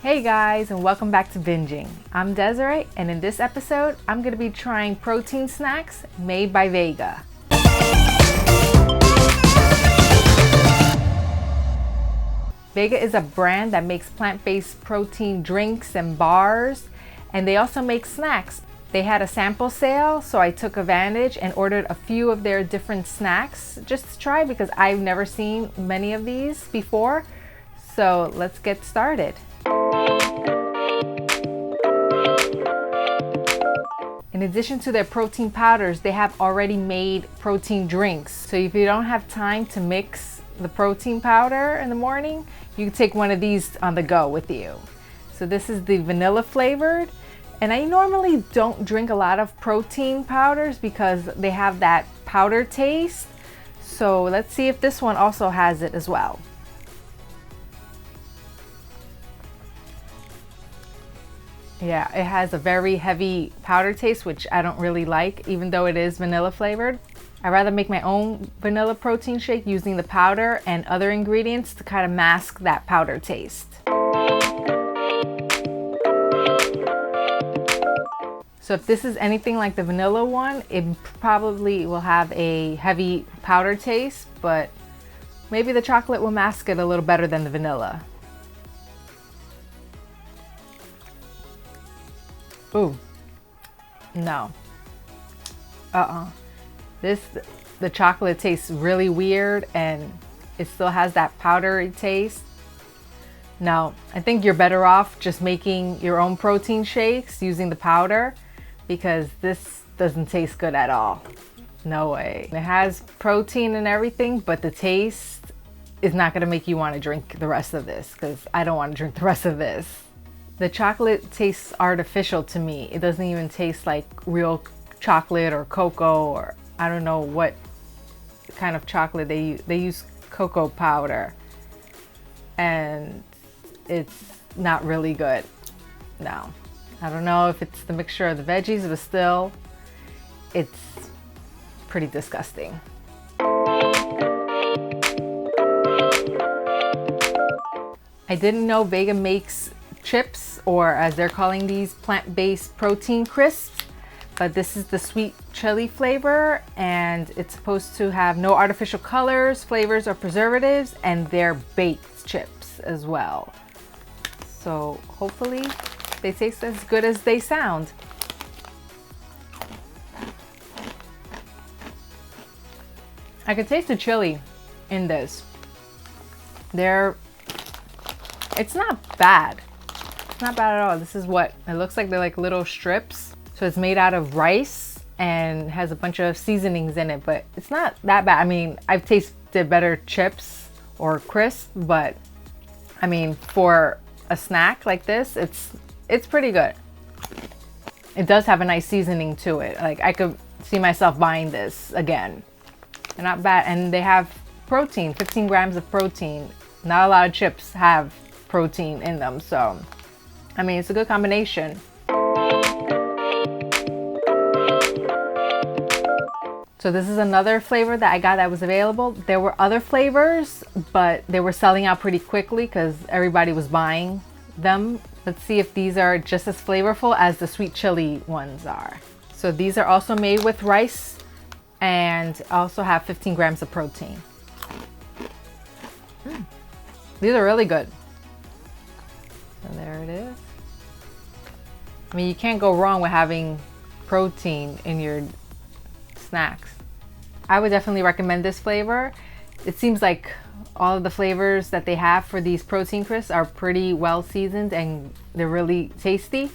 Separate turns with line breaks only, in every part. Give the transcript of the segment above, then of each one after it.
Hey guys, and welcome back to Binging. I'm Desiree, and in this episode, I'm going to be trying protein snacks made by Vega. Vega is a brand that makes plant-based protein drinks and bars, and they also make snacks. They had a sample sale, so I took advantage and ordered a few of their different snacks just to try because I've never seen many of these before. So let's get started. In addition to their protein powders, they have already made protein drinks. So if you don't have time to mix the protein powder in the morning, you can take one of these on the go with you. So this is the vanilla flavored. And I normally don't drink a lot of protein powders because they have that powder taste. So let's see if this one also has it as well. Yeah, it has a very heavy powder taste, which I don't really like, even though it is vanilla flavored. I'd rather make my own vanilla protein shake using the powder and other ingredients to kind of mask that powder taste. So if this is anything like the vanilla one, it probably will have a heavy powder taste, but maybe the chocolate will mask it a little better than the vanilla. Ooh, no. The chocolate tastes really weird and it still has that powdery taste. No, I think you're better off just making your own protein shakes using the powder because this doesn't taste good at all. No way. It has protein and everything, but the taste is not gonna make you wanna drink the rest of this because I don't wanna drink the rest of this. The chocolate tastes artificial to me. It doesn't even taste like real chocolate or cocoa, or I don't know what kind of chocolate they use. They use cocoa powder and it's not really good. No, I don't know if it's the mixture of the veggies, but still, it's pretty disgusting. I didn't know Vega makes chips, or as they're calling these, plant-based protein crisps, but this is the sweet chili flavor and it's supposed to have no artificial colors, flavors, or preservatives, and they're baked chips as well. So hopefully they taste as good as they sound. I can taste the chili in this. It's not bad. Not bad at all. This is what it looks like. They're like little strips. So it's made out of rice and has a bunch of seasonings in it, but it's not that bad. I mean, I've tasted better chips or crisps, but I mean, for a snack like this, it's pretty good. It does have a nice seasoning to it. Like I could see myself buying this again. They're not bad. And they have protein, 15 grams of protein. Not a lot of chips have protein in them, so I mean, it's a good combination. So this is another flavor that I got that was available. There were other flavors, but they were selling out pretty quickly because everybody was buying them. Let's see if these are just as flavorful as the sweet chili ones are. So these are also made with rice and also have 15 grams of protein. These are really good. So there it is. I mean, you can't go wrong with having protein in your snacks. I would definitely recommend this flavor. It seems like all of the flavors that they have for these protein crisps are pretty well seasoned and they're really tasty.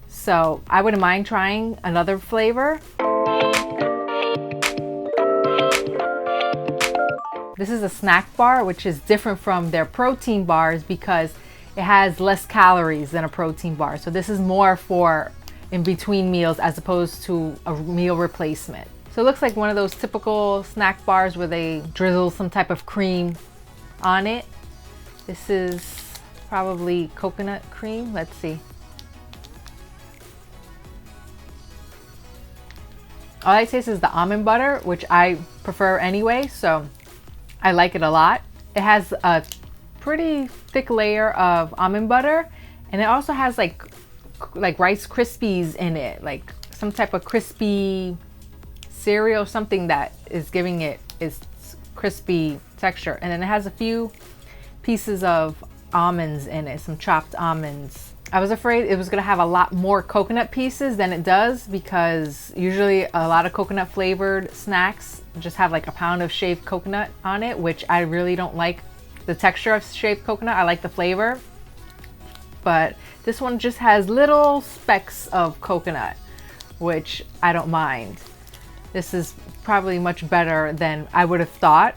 So I wouldn't mind trying another flavor. This is a snack bar, which is different from their protein bars because it has less calories than a protein bar. So this is more for in between meals as opposed to a meal replacement. So it looks like one of those typical snack bars where they drizzle some type of cream on it. This is probably coconut cream. Let's see. All I taste is the almond butter, which I prefer anyway, so I like it a lot. It has a pretty thick layer of almond butter And it also has like Rice Krispies in it, like some type of crispy cereal, something that is giving it its crispy texture. And then it has a few pieces of almonds in it, some chopped almonds. I was afraid it was gonna have a lot more coconut pieces than it does, because usually a lot of coconut flavored snacks just have like a pound of shaved coconut on it, which I really don't like the texture of shaved coconut. I like the flavor, but this one just has little specks of coconut, which I don't mind. This is probably much better than I would have thought,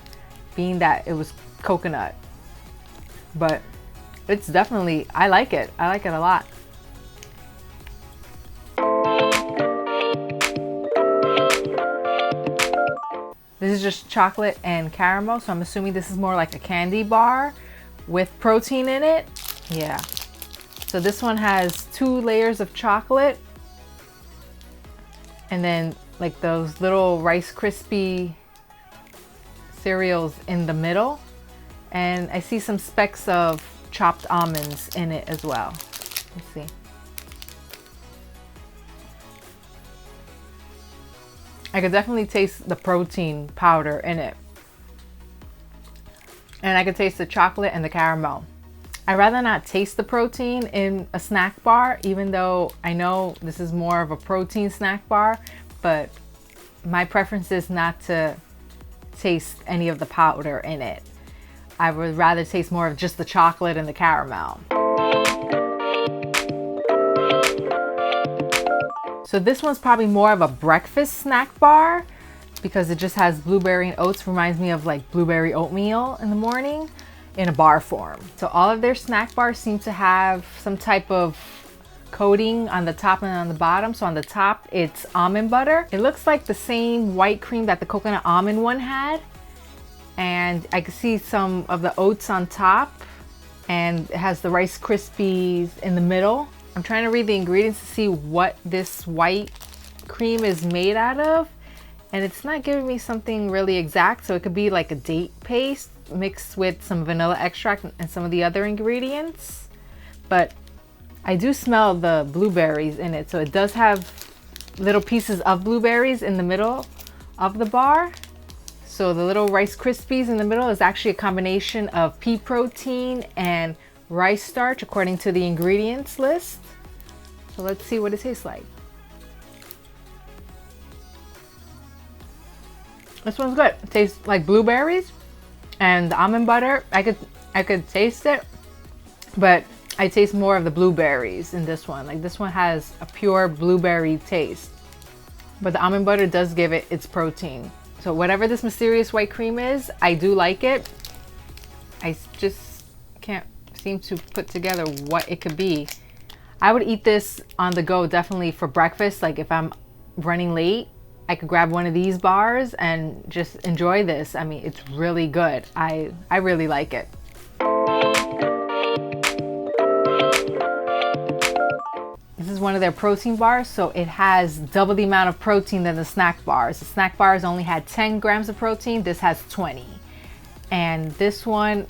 being that it was coconut. But it's definitely, I like it. I like it a lot. This is just chocolate and caramel, so I'm assuming this is more like a candy bar with protein in it. Yeah. So this one has 2 layers of chocolate, and then like those little Rice Krispie cereals in the middle. And I see some specks of chopped almonds in it as well. Let's see. I could definitely taste the protein powder in it. And I could taste the chocolate and the caramel. I'd rather not taste the protein in a snack bar, even though I know this is more of a protein snack bar, but my preference is not to taste any of the powder in it. I would rather taste more of just the chocolate and the caramel. So this one's probably more of a breakfast snack bar, because it just has blueberry and oats. Reminds me of like blueberry oatmeal in the morning in a bar form. So all of their snack bars seem to have some type of coating on the top and on the bottom. So on the top, it's almond butter. It looks like the same white cream that the coconut almond one had. And I can see some of the oats on top, and it has the Rice Krispies in the middle. I'm trying to read the ingredients to see what this white cream is made out of, and it's not giving me something really exact. So it could be like a date paste mixed with some vanilla extract and some of the other ingredients. But I do smell the blueberries in it, so it does have little pieces of blueberries in the middle of the bar. So the little Rice Krispies in the middle is actually a combination of pea protein and rice starch, according to the ingredients list. So let's see what it tastes like. This one's good. It tastes like blueberries and the almond butter. I could taste it, but I taste more of the blueberries in this one. Like this one has a pure blueberry taste, but the almond butter does give it its protein. So whatever this mysterious white cream is, I do like it. I just can't seem to put together what it could be. I would eat this on the go, definitely for breakfast. Like if I'm running late, I could grab one of these bars and just enjoy this. I mean, it's really good. I really like it. This is one of their protein bars, so it has double the amount of protein than the snack bars. The snack bars only had 10 grams of protein. This has 20. And this one,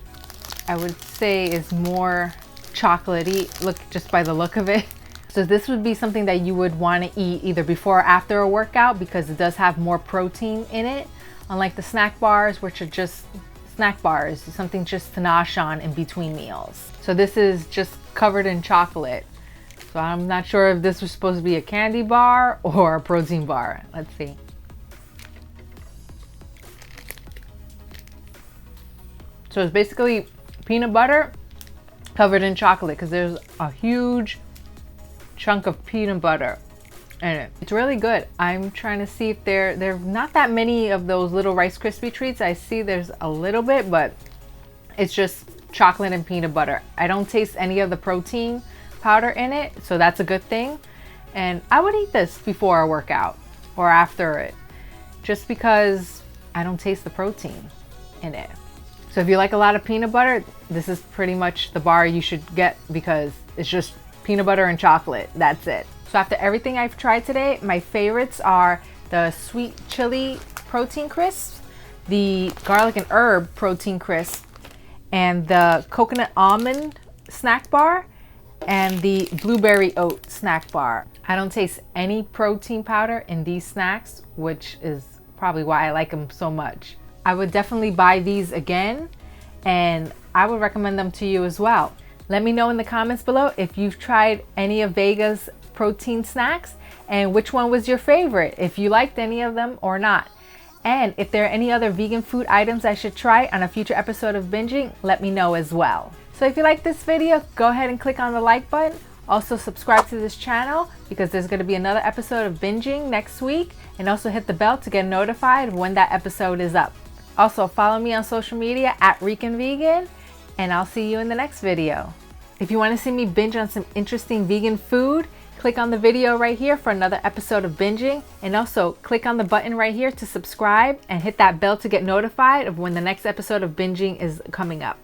I would say, is more chocolatey, look, just by the look of it. So this would be something that you would want to eat either before or after a workout, because it does have more protein in it, unlike the snack bars, which are just snack bars, something just to nosh on in between meals. So this is just covered in chocolate. So I'm not sure if this was supposed to be a candy bar or a protein bar. Let's see. So it's basically peanut butter covered in chocolate, because there's a huge chunk of peanut butter in it. It's really good. I'm trying to see if there are not that many of those little Rice Krispie treats. I see there's a little bit, but it's just chocolate and peanut butter. I don't taste any of the protein powder in it, so that's a good thing. And I would eat this before a workout or after it, just because I don't taste the protein in it. So if you like a lot of peanut butter, this is pretty much the bar you should get, because it's just peanut butter and chocolate. That's it. So after everything I've tried today, my favorites are the sweet chili protein crisps, the garlic and herb protein crisp, and the coconut almond snack bar. and the blueberry oat snack bar. I don't taste any protein powder in these snacks, which is probably why I like them so much. I would definitely buy these again, and I would recommend them to you as well. Let me know in the comments below if you've tried any of Vega's protein snacks and which one was your favorite, if you liked any of them or not. And if there are any other vegan food items I should try on a future episode of Binging, let me know as well. So if you like this video, go ahead and click on the like button. Also subscribe to this channel because there's going to be another episode of Binging next week, and also hit the bell to get notified when that episode is up. Also follow me on social media at Rican Vegan, and I'll see you in the next video. If you want to see me binge on some interesting vegan food, click on the video right here for another episode of Binging, and also click on the button right here to subscribe and hit that bell to get notified of when the next episode of Binging is coming up.